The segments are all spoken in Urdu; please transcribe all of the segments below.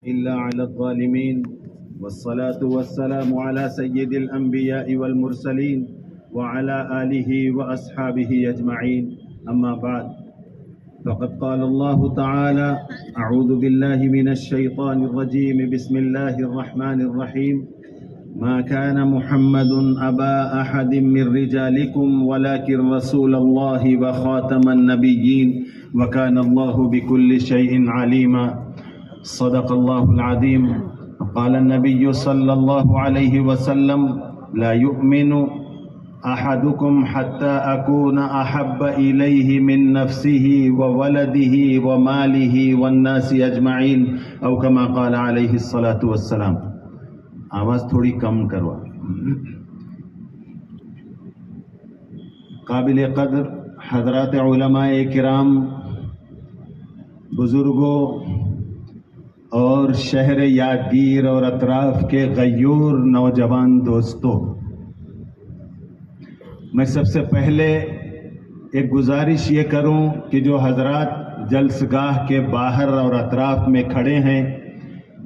إلا على الظالمين والصلاة والسلام على سيد الأنبياء والمرسلين وعلى آله وأصحابه أجمعين. أما بعد، فقد قال الله تعالى: أعوذ بالله من الشيطان الرجيم، بسم الله الرحمن الرحيم. ما كان محمد أبا أحد من رجالكم ولكن رسول الله وخاتم النبيين وكان الله بكل شيء عليما. صدق الله العظيم. قال النبي صلى الله عليه وسلم: لا يؤمن أحدكم حتى أكون أحب إليه من نفسه وولده وماله والناس أجمعين، أو كما قال عليه الصلاة والسلام. آواز تھوڑی کم کروا. قابل قدر حضرات علماء کرام، بزرگوں اور شہر یادگیر اور اطراف کے غیور نوجوان دوستوں، میں سب سے پہلے ایک گزارش یہ کروں کہ جو حضرات جلسگاہ کے باہر اور اطراف میں کھڑے ہیں،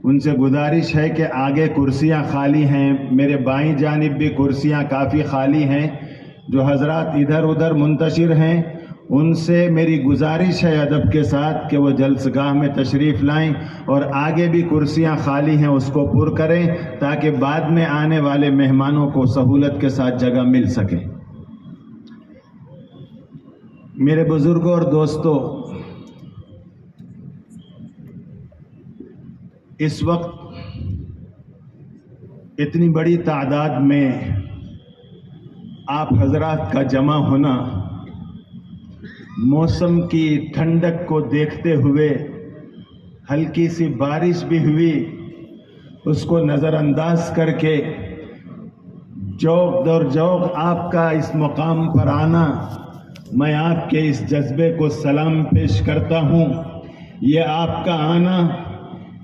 ان سے گزارش ہے کہ آگے کرسیاں خالی ہیں، میرے بائیں جانب بھی کرسیاں کافی خالی ہیں. جو حضرات ادھر ادھر منتشر ہیں، ان سے میری گزارش ہے ادب کے ساتھ کہ وہ جلسگاہ میں تشریف لائیں اور آگے بھی کرسیاں خالی ہیں اس کو پر کریں تاکہ بعد میں آنے والے مہمانوں کو سہولت کے ساتھ جگہ مل سکے. میرے بزرگوں اور دوستوں، اس وقت اتنی بڑی تعداد میں آپ حضرات کا جمع ہونا، موسم کی ٹھنڈک کو دیکھتے ہوئے ہلکی سی بارش بھی ہوئی، اس کو نظر انداز کر کے جوق در جوق آپ کا اس مقام پر آنا، میں آپ کے اس جذبے کو سلام پیش کرتا ہوں. یہ آپ کا آنا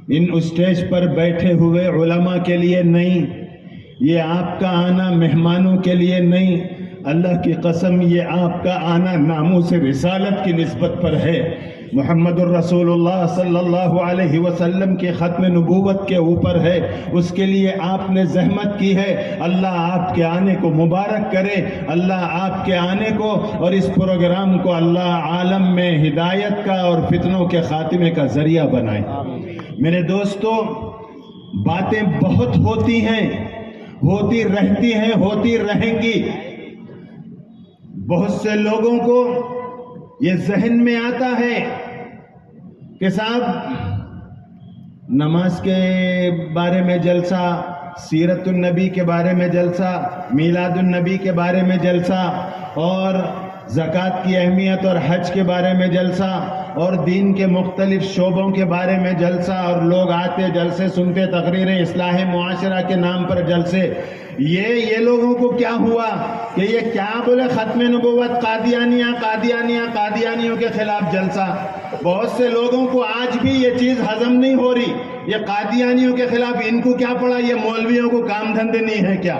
ان اسٹیج پر بیٹھے ہوئے علماء کے لیے نہیں، یہ آپ کا آنا مہمانوں کے لیے نہیں، اللہ کی قسم یہ آپ کا آنا ناموس رسالت کی نسبت پر ہے. محمد الرسول اللہ صلی اللہ علیہ وسلم کے ختم نبوت کے اوپر ہے، اس کے لیے آپ نے زحمت کی ہے. اللہ آپ کے آنے کو مبارک کرے، اللہ آپ کے آنے کو اور اس پروگرام کو اللہ عالم میں ہدایت کا اور فتنوں کے خاتمے کا ذریعہ بنائے. میرے دوستوں، باتیں بہت ہوتی ہیں، ہوتی رہتی ہیں، ہوتی رہیں گی. بہت سے لوگوں کو یہ ذہن میں آتا ہے کہ صاحب نماز کے بارے میں جلسہ، سیرت النبی کے بارے میں جلسہ، میلاد النبی کے بارے میں جلسہ، اور زکوٰۃ کی اہمیت اور حج کے بارے میں جلسہ، اور دین کے مختلف شعبوں کے بارے میں جلسہ، اور لوگ آتے جلسے سنتے، تقریریں، اصلاح معاشرہ کے نام پر جلسے. یہ لوگوں کو کیا ہوا کہ یہ کیا بولے ختم نبوت، قادیانیوں کے خلاف جلسہ. بہت سے لوگوں کو آج بھی یہ چیز ہضم نہیں ہو رہی، یہ قادیانیوں کے خلاف ان کو کیا پڑا، یہ مولویوں کو کام دھندے نہیں ہے کیا؟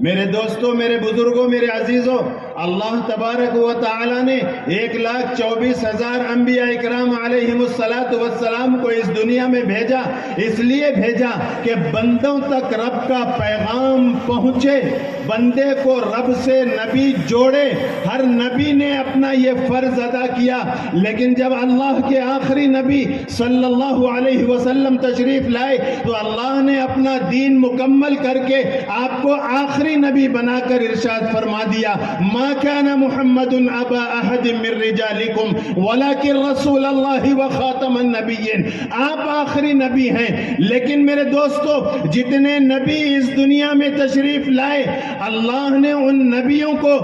میرے دوستوں، میرے بزرگوں، میرے عزیزوں، اللہ تبارک و تعالی نے 1,24,000 انبیاء اکرام علیہم السلام کو اس دنیا میں بھیجا. اس لیے بھیجا کہ بندوں تک رب کا پیغام پہنچے، بندے کو رب سے نبی جوڑے. ہر نبی نے اپنا یہ فرض ادا کیا، لیکن جب اللہ کے آخری نبی صلی اللہ علیہ وسلم تشریف لائے تو اللہ نے اپنا دین مکمل کر کے آپ کو آخری نبی بنا کر ارشاد فرما دیا: ما كان محمد ابا احد من رجالكم ولكن رسول الله وخاتم النبيين. آپ آخری نبی ہیں، لیکن میرے دوستو جتنے نبی اس دنیا میں تشریف لائے، اللہ نے ان نبیوں کو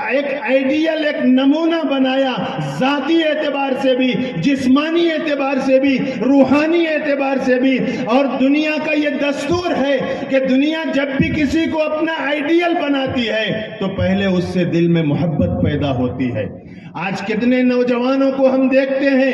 ایک آئیڈیل، ایک نمونہ بنایا، ذاتی اعتبار سے بھی، جسمانی اعتبار سے بھی، روحانی اعتبار سے بھی. اور دنیا کا یہ دستور ہے کہ دنیا جب بھی کسی کو اپنا آئیڈیل بناتی ہے تو پہلے اس سے دل میں محبت پیدا ہوتی ہے. آج کتنے نوجوانوں کو ہم دیکھتے ہیں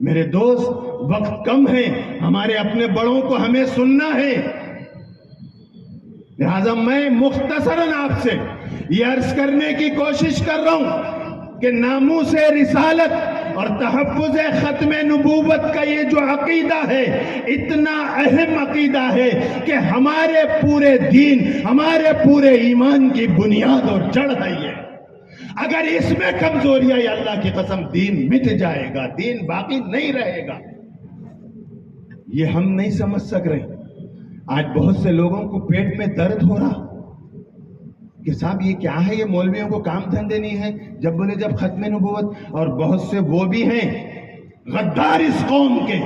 میرے دوست وقت کم ہے، ہمارے اپنے بڑوں کو ہمیں سننا ہے، لہذا میں مختصراً آپ سے یہ عرض کرنے کی کوشش کر رہا ہوں کہ ناموس رسالت اور تحفظ ختم نبوت کا یہ جو عقیدہ ہے اتنا اہم عقیدہ ہے کہ ہمارے پورے دین، ہمارے پورے ایمان کی بنیاد اور جڑ ہے یہ۔ اگر اس میں کمزوری ہے، اللہ کی قسم دین مٹ جائے گا، دین باقی نہیں رہے گا۔ یہ ہم نہیں سمجھ سک رہے۔ آج بہت سے لوگوں کو پیٹ میں درد ہو رہا کہ صاحب یہ کیا ہے، یہ مولویوں کو کام دھندے نہیں ہے جب بولے جب ختم نبوت۔ اور بہت سے وہ بھی ہیں غدار اس قوم کے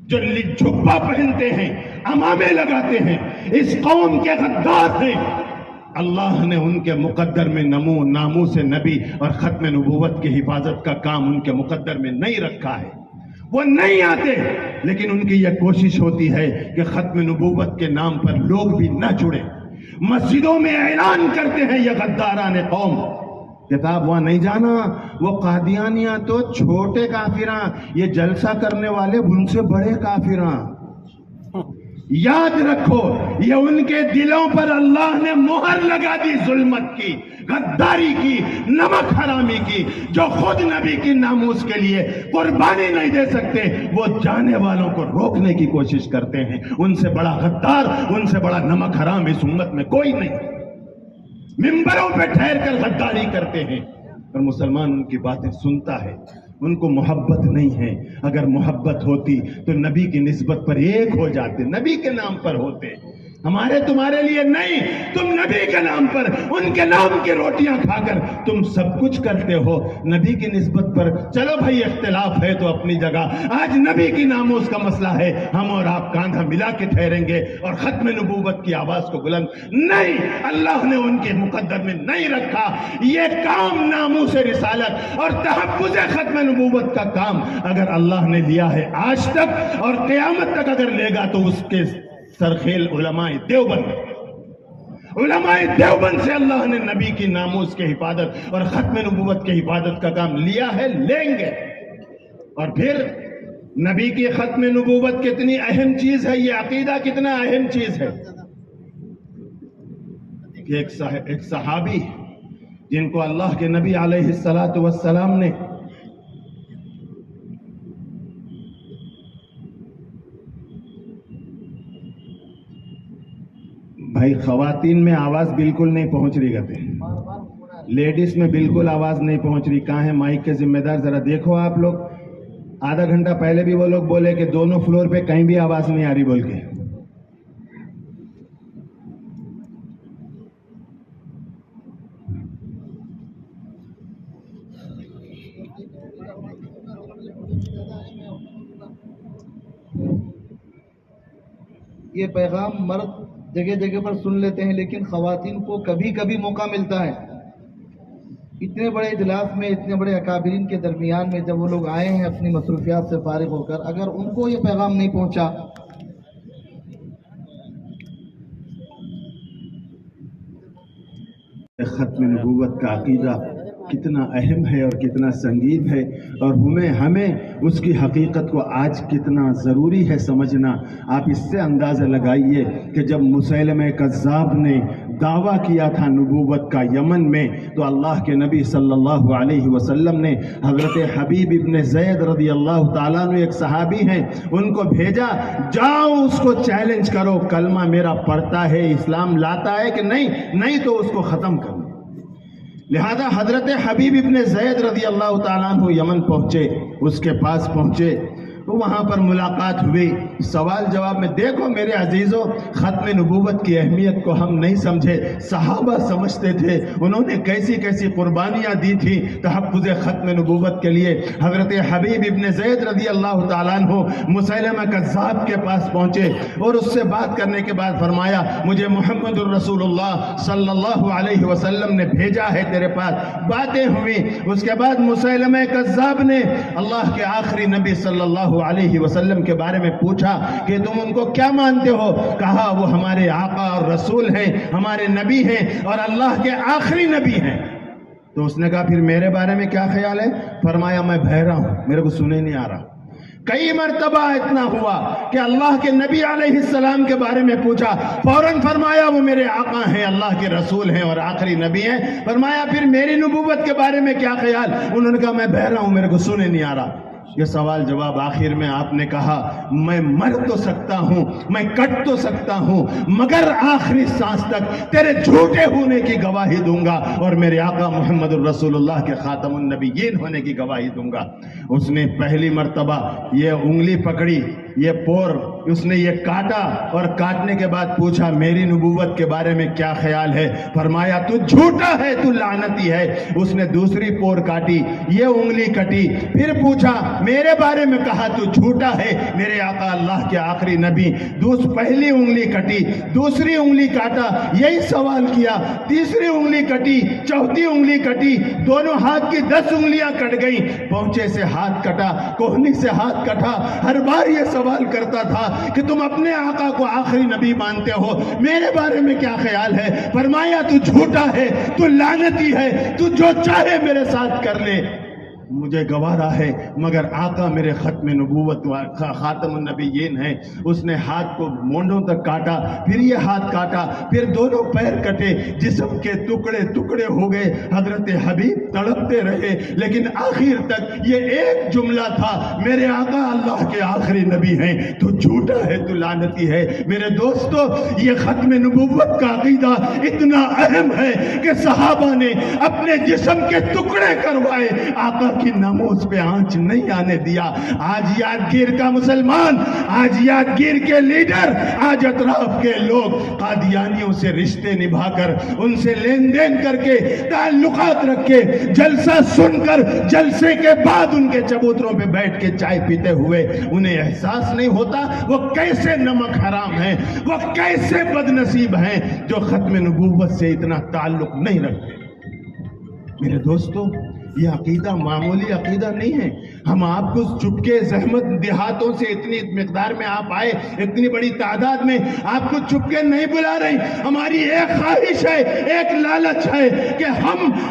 جو جھبا پہنتے ہیں، امامے لگاتے ہیں، اس قوم کے غدار ہیں۔ اللہ نے ان کے مقدر میں ناموس نبی اور ختم نبوت کی حفاظت کا کام ان کے مقدر میں نہیں رکھا ہے۔ وہ نہیں آتے، لیکن ان کی یہ کوشش ہوتی ہے کہ ختم نبوت کے نام پر لوگ بھی نہ جڑے۔ مسجدوں میں اعلان کرتے ہیں یہ غداران قوم، کتاب وہاں نہیں جانا، وہ قادیانیاں تو چھوٹے کافراں، یہ جلسہ کرنے والے ان سے بڑے کافراں۔ یاد رکھو یہ ان کے دلوں پر اللہ نے مہر لگا دی ظلمت کی، غداری کی، نمک حرامی کی۔ جو خود نبی کی ناموس کے لیے قربانی نہیں دے سکتے، وہ جانے والوں کو روکنے کی کوشش کرتے ہیں۔ ان سے بڑا غدار، ان سے بڑا نمک حرام اس امت میں کوئی نہیں۔ ممبروں پہ ٹھہر کر غداری کرتے ہیں، اور مسلمان ان کی باتیں سنتا ہے۔ ان کو محبت نہیں ہے، اگر محبت ہوتی تو نبی کی نسبت پر ایک ہو جاتے، نبی کے نام پر ہوتے۔ ہمارے تمہارے لیے نہیں، تم نبی کے نام پر، ان کے نام کی روٹیاں کھا کر تم سب کچھ کرتے ہو۔ نبی کی نسبت پر چلو بھائی اختلاف ہے تو اپنی جگہ، آج نبی کی ناموس کا مسئلہ ہے، ہم اور آپ کاندھا ملا کے ٹھہریں گے اور ختم نبوت کی آواز کو بلند نہیں، اللہ نے ان کے مقدر میں نہیں رکھا۔ یہ کام ناموس رسالت اور تحفظ ختم نبوت کا کام اگر اللہ نے لیا ہے آج تک اور قیامت تک اگر لے گا تو اس کے سرخیل علماء دیوبند سے اللہ نے نبی کی ناموس کی حفاظت اور ختم نبوت کی حفاظت کا کام لیا ہے، لیں گے۔ اور پھر نبی کی ختم نبوت کتنی اہم چیز ہے، یہ عقیدہ کتنا اہم چیز ہے کہ ایک صحابی جن کو اللہ کے نبی علیہ السلام نے بھائی خواتین میں آواز بالکل نہیں پہنچ رہی گتے، لیڈیز میں بالکل آواز نہیں پہنچ رہی۔ کہاں ہے مائک کے ذمہ دار؟ ذرا دیکھو آپ لوگ۔ آدھا گھنٹہ پہلے بھی وہ لوگ بولے کہ دونوں فلور پہ کہیں بھی آواز نہیں آ رہی بول کے۔ یہ پیغام مرد جگہ جگہ پر سن لیتے ہیں، لیکن خواتین کو کبھی کبھی موقع ملتا ہے۔ اتنے بڑے اجلاس میں، اتنے بڑے اکابرین کے درمیان میں جب وہ لوگ آئے ہیں اپنی مصروفیات سے فارغ ہو کر، اگر ان کو یہ پیغام نہیں پہنچا، ختم نبوت کا عقیدہ کتنا اہم ہے اور کتنا سنگین ہے، اور ہمیں اس کی حقیقت کو آج کتنا ضروری ہے سمجھنا۔ آپ اس سے اندازہ لگائیے کہ جب مسیلمہ کذاب نے دعویٰ کیا تھا نبوت کا یمن میں، تو اللہ کے نبی صلی اللہ علیہ وسلم نے حضرت حبیب ابن زید رضی اللہ تعالیٰ عنہ، ایک صحابی ہیں، ان کو بھیجا، جاؤ اس کو چیلنج کرو، کلمہ میرا پڑھتا ہے، اسلام لاتا ہے کہ نہیں تو اس کو ختم کرو۔ لہذا حضرت حبیب ابن زید رضی اللہ تعالیٰ عنہ یمن پہنچے، اس کے پاس پہنچے، تو وہاں پر ملاقات ہوئی، سوال جواب میں۔ دیکھو میرے عزیزوں، ختم نبوت کی اہمیت کو ہم نہیں سمجھے، صحابہ سمجھتے تھے، انہوں نے کیسی کیسی قربانیاں دی تھی تحفظ ختم نبوت کے لیے۔ حضرت حبیب ابن زید رضی اللہ تعالیٰ عنہ مسیلمہ کذاب کے پاس پہنچے اور اس سے بات کرنے کے بعد فرمایا، مجھے محمد الرسول اللہ صلی اللہ علیہ وسلم نے بھیجا ہے تیرے پاس۔ باتیں ہوئی، اس کے بعد مسیلمہ کذاب نے اللہ کے آخری نبی صلی اللہ علیہ وسلم کے بارے میں پوچھا کہ تم ان کو کیا مانتے ہو؟ کہا وہ ہمارے آقا اور رسول ہیں، ہمارے نبی ہیں اور اللہ کے آخری نبی ہیں۔ تو اس نے کہا پھر میرے بارے میں کیا خیال ہے؟ فرمایا میں بہرا ہوں، میرے کو سنے نہیں آ رہا۔ کئی مرتبہ اتنا ہوا کہ اللہ کے نبی علیہ السلام کے بارے میں پوچھا، فوراً فرمایا وہ میرے آقا ہیں، اللہ کے رسول ہیں اور آخری نبی ہیں۔ فرمایا پھر میری نبوت کے بارے میں کیا خیال؟ انہوں نے کہا میں بہرا ہوں، میرے کو سنے نہیں آ رہا۔ یہ سوال جواب آخر میں آپ نے کہا میں مر تو سکتا ہوں، میں کٹ تو سکتا ہوں، مگر آخری سانس تک تیرے جھوٹے ہونے کی گواہی دوں گا اور میرے آقا محمد الرسول اللہ کے خاتم النبیین ہونے کی گواہی دوں گا۔ اس نے پہلی مرتبہ یہ انگلی پکڑی، یہ پور اس نے یہ کاٹا اور کاٹنے کے بعد پوچھا میری نبوت کے بارے میں کیا خیال ہے؟ فرمایا تو جھوٹا ہے، تو لعنتی ہے۔ اس نے دوسری پور کاٹی، یہ انگلی کٹی، پھر پوچھا میرے بارے میں، کہا تو جھوٹا ہے، میرے آقا اللہ کے آخری نبی۔ پہلی انگلی کٹی، دوسری انگلی کاٹا، یہی سوال کیا، تیسری انگلی کٹی، چوتھی انگلی کٹی، دونوں ہاتھ کی 10 انگلیاں کٹ گئیں، پہنچے سے ہاتھ کٹا، کوہنی سے ہاتھ کٹا۔ ہر بار یہ سوال کرتا تھا کہ تم اپنے آقا کو آخری نبی مانتے ہو، میرے بارے میں کیا خیال ہے؟ فرمایا تو جھوٹا ہے، تو لعنتی ہے، تو جو چاہے میرے ساتھ کر لے، مجھے گوارا ہے، مگر آقا میرے ختم نبوت خاتم النبیین ہیں۔ اس نے ہاتھ کو مونڈوں تک کاٹا، پھر یہ ہاتھ کاٹا، پھر دونوں پیر کٹے، جسم کے ٹکڑے ٹکڑے ہو گئے۔ حضرت حبیب تڑپتے رہے، لیکن آخر تک یہ ایک جملہ تھا، میرے آقا اللہ کے آخری نبی ہیں، تو جھوٹا ہے، تو لعنتی ہے۔ میرے دوستو، یہ ختم نبوت کا عقیدہ اتنا اہم ہے کہ صحابہ نے اپنے جسم کے ٹکڑے کروائے، آقا کی ناموس پہ آنچ نہیں آنے دیا۔ آج یادگیر کا مسلمان، آج یادگیر کے لیڈر، آج اطراف کے لوگ قادیانیوں سے رشتے نبھا کر، ان سے لین دین کر کے، تعلقات رکھ کے، جلسہ سن کر، جلسے کے بعد ان کے چبوتروں پہ بیٹھ کے چائے پیتے ہوئے انہیں احساس نہیں ہوتا وہ کیسے نمک حرام ہیں، وہ کیسے بد نصیب ہیں جو ختم نبوت سے اتنا تعلق نہیں رکھتے۔ میرے دوستو، یہ عقیدہ معمولی عقیدہ نہیں ہے۔ ہم آپ کو چپکے زحمت دیہاتوں سے اتنی مقدار میں آپ آئے، اتنی بڑی تعداد میں آپ کو چپکے نہیں بلا رہے۔ ہماری ایک خواہش ہے، ایک لالچ ہے کہ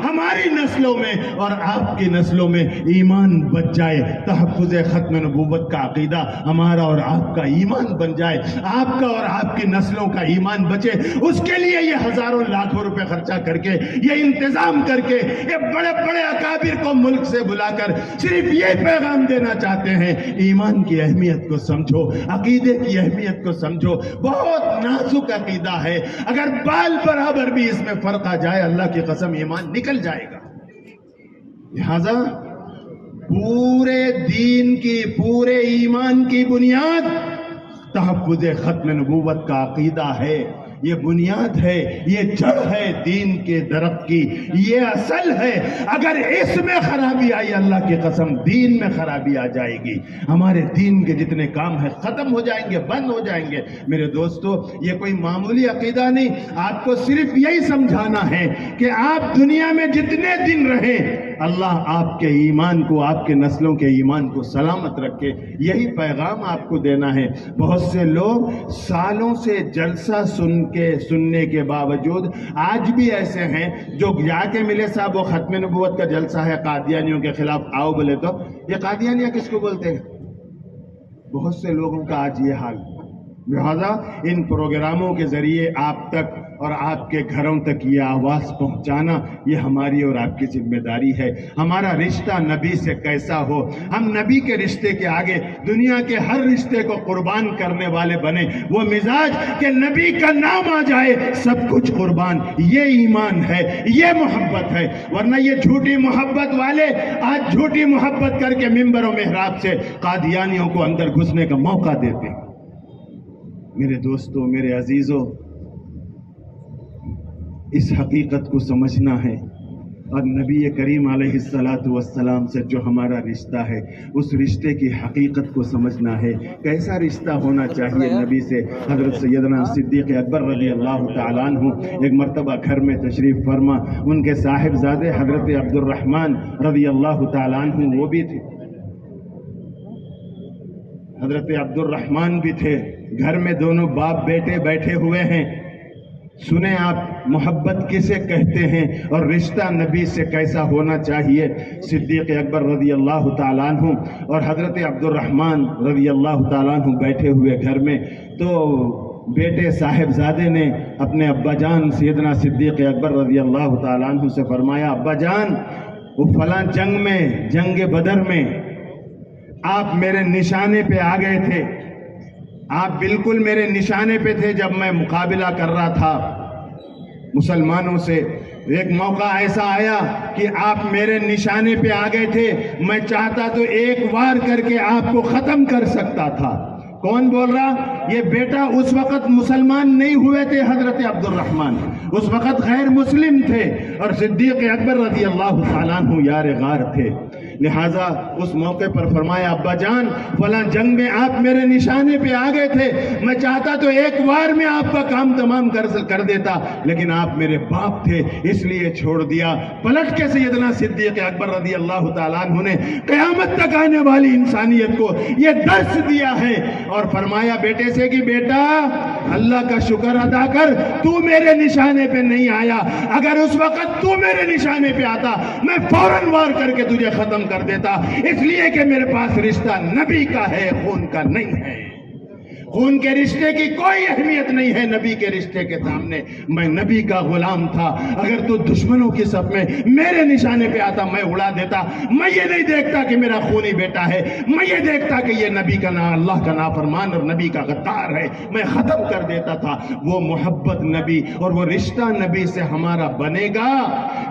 ہماری نسلوں میں اور آپ کی نسلوں میں ایمان بچ جائے، تحفظ ختم نبوت کا عقیدہ ہمارا اور آپ کا ایمان بن جائے، آپ کا اور آپ کی نسلوں کا ایمان بچے۔ اس کے لیے یہ ہزاروں لاکھوں روپے خرچہ کر کے، یہ انتظام کر کے، یہ بڑے بڑے اکابر کو ملک سے بلا کر صرف یہ پیغام دینا چاہتے ہیں، ایمان کی اہمیت کو سمجھو، عقیدے کی اہمیت کو سمجھو۔ بہت نازک عقیدہ ہے، اگر بال برابر بھی اس میں فرق آ جائے، اللہ کی قسم ایمان نکل جائے گا۔ لہذا پورے دین کی، پورے ایمان کی بنیاد تحفظ ختم نبوت کا عقیدہ ہے۔ یہ بنیاد ہے، یہ جڑ ہے دین کے درخت کی، یہ اصل ہے۔ اگر اس میں خرابی آئی، اللہ کی قسم دین میں خرابی آ جائے گی، ہمارے دین کے جتنے کام ہیں ختم ہو جائیں گے، بند ہو جائیں گے۔ میرے دوستو، یہ کوئی معمولی عقیدہ نہیں، آپ کو صرف یہی سمجھانا ہے کہ آپ دنیا میں جتنے دن رہیں، اللہ آپ کے ایمان کو، آپ کے نسلوں کے ایمان کو سلامت رکھے، یہی پیغام آپ کو دینا ہے۔ بہت سے لوگ سالوں سے جلسہ سننے کے باوجود آج بھی ایسے ہیں جو جا کے ملے صاحب وہ ختم نبوت کا جلسہ ہے قادیانیوں کے خلاف، آؤ بولے تو یہ قادیانیہ کس کو بولتے ہیں؟ بہت سے لوگوں کا آج یہ حال۔ لہذا ان پروگراموں کے ذریعے آپ تک اور آپ کے گھروں تک یہ آواز پہنچانا، یہ ہماری اور آپ کی ذمہ داری ہے۔ ہمارا رشتہ نبی سے کیسا ہو، ہم نبی کے رشتے کے آگے دنیا کے ہر رشتے کو قربان کرنے والے بنے۔ وہ مزاج کہ نبی کا نام آ جائے سب کچھ قربان، یہ ایمان ہے، یہ محبت ہے۔ ورنہ یہ جھوٹی محبت والے آج جھوٹی محبت کر کے ممبر و محراب سے قادیانیوں کو اندر گھسنے کا موقع دیتے ہیں۔ میرے دوستو، میرے عزیزو، اس حقیقت کو سمجھنا ہے اور نبی کریم علیہ السلام سے جو ہمارا رشتہ ہے اس رشتے کی حقیقت کو سمجھنا ہے۔ کیسا رشتہ ہونا چاہیے نبی سے؟ حضرت سیدنا صدیق اکبر رضی اللہ تعالیٰ عنہ ایک مرتبہ گھر میں تشریف فرما، ان کے صاحبزادے حضرت عبد الرحمن رضی اللہ تعالیٰ عنہ وہ بھی تھے، حضرت عبد الرحمن بھی تھے۔ گھر میں دونوں باپ بیٹے بیٹھے ہوئے ہیں، سنیں آپ محبت کسے کہتے ہیں اور رشتہ نبی سے کیسا ہونا چاہیے۔ صدیق اکبر رضی اللہ تعالیٰ عنہ اور حضرت عبد الرحمن رضی اللہ تعالیٰ عنہ بیٹھے ہوئے گھر میں، تو بیٹے صاحبزادے نے اپنے ابا جان سیدنا صدیق اکبر رضی اللہ تعالیٰ عنہ سے فرمایا، ابا جان وہ فلاں جنگ میں، جنگ بدر میں آپ میرے نشانے پہ آ گئے تھے، آپ بالکل میرے نشانے پہ تھے جب میں مقابلہ کر رہا تھا مسلمانوں سے۔ ایک موقع ایسا آیا کہ آپ میرے نشانے پہ آ گئے تھے، میں چاہتا تو ایک وار کر کے آپ کو ختم کر سکتا تھا۔ کون بول رہا؟ یہ بیٹا اس وقت مسلمان نہیں ہوئے تھے حضرت عبد الرحمن، اس وقت غیر مسلم تھے، اور صدیق اکبر رضی اللہ تعالیٰ عنہ یار غار تھے۔ لہٰذا اس موقع پر فرمایا، ابا جان فلاں جنگ میں آپ میرے نشانے پہ آ گئے تھے، میں چاہتا تو ایک وار میں آپ کا کام تمام کر دیتا، لیکن آپ میرے باپ تھے اس لیے چھوڑ دیا۔ پلٹ کے سیدنا صدیق اکبر رضی اللہ تعالیٰ عنہ نے قیامت تک آنے والی انسانیت کو یہ درس دیا ہے، اور فرمایا بیٹے سے کہ بیٹا اللہ کا شکر ادا کر، تو میرے نشانے پہ نہیں آیا، اگر اس وقت تو میرے نشانے پہ آتا میں فوراً وار کر کے تجھے ختم کر دیتا، اس لیے کہ میرے پاس رشتہ نبی کا ہے، خون کا نہیں ہے۔ خون کے رشتے کی کوئی اہمیت نہیں ہے نبی کے رشتے کے سامنے۔ میں نبی کا غلام تھا، اگر تو دشمنوں کی صف میں میرے نشانے پہ آتا میں اڑا دیتا۔ میں یہ نہیں دیکھتا کہ میرا خونی بیٹا ہے، میں یہ دیکھتا کہ یہ نبی کا اللہ کا نافرمان اور نبی کا غدار ہے، میں ختم کر دیتا تھا۔ وہ محبت نبی اور وہ رشتہ نبی سے ہمارا بنے گا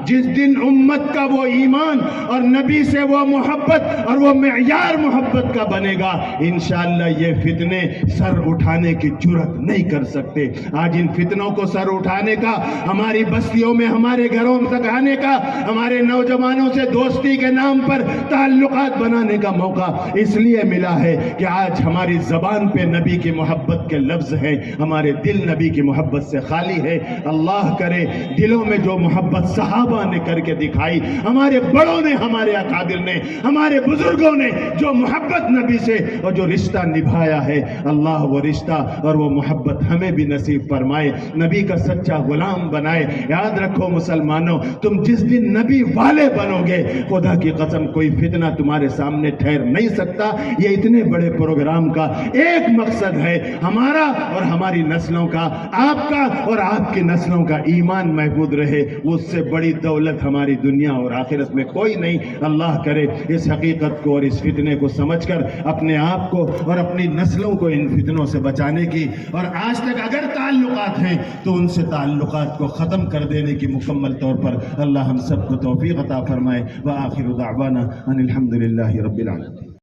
جس دن امت کا وہ ایمان اور نبی سے وہ محبت اور وہ معیار محبت کا بنے گا، انشاءاللہ یہ فتنے سر اٹھانے کی جرات نہیں کر سکتے۔ آج ان فتنوں کو سر اٹھانے کا، ہماری بستیوں میں ہمارے گھروں تک آنے کا، ہمارے نوجوانوں سے دوستی کے نام پر تعلقات بنانے کا موقع اس لیے ملا ہے کہ آج ہماری زبان پہ نبی کی محبت کے لفظ ہیں، ہمارے دل نبی کی محبت سے خالی ہے۔ اللہ کرے دلوں میں جو محبت صحابہ نے کر کے دکھائی، ہمارے بڑوں نے، ہمارے اکابر نے، ہمارے بزرگوں نے جو محبت نبی سے اور جو رشتہ نبھایا ہے، اللہ وہ رشتہ اور وہ محبت ہمیں بھی نصیب فرمائے، نبی کا سچا غلام بنائے۔ یاد رکھو مسلمانوں، تم جس دن نبی والے بنو گے، خدا کی قسم کوئی فتنہ تمہارے سامنے ٹھہر نہیں سکتا۔ یہ اتنے بڑے پروگرام کا ایک مقصد ہے، ہمارا اور ہماری نسلوں کا، آپ کا اور آپ کی نسلوں کا ایمان محفوظ رہے، اس سے بڑی دولت ہماری دنیا اور آخرت میں کوئی نہیں۔ اللہ کرے اس حقیقت کو اور اس فتنے کو سمجھ کر اپنے آپ کو اور اپنی نسلوں کو ان فتنوں سے بچانے کی، اور آج تک اگر تعلقات ہیں تو ان سے تعلقات کو ختم کر دینے کی مکمل طور پر اللہ ہم سب کو توفیق عطا فرمائے۔ وآخر دعوانا ان الحمد للہ رب العالمین۔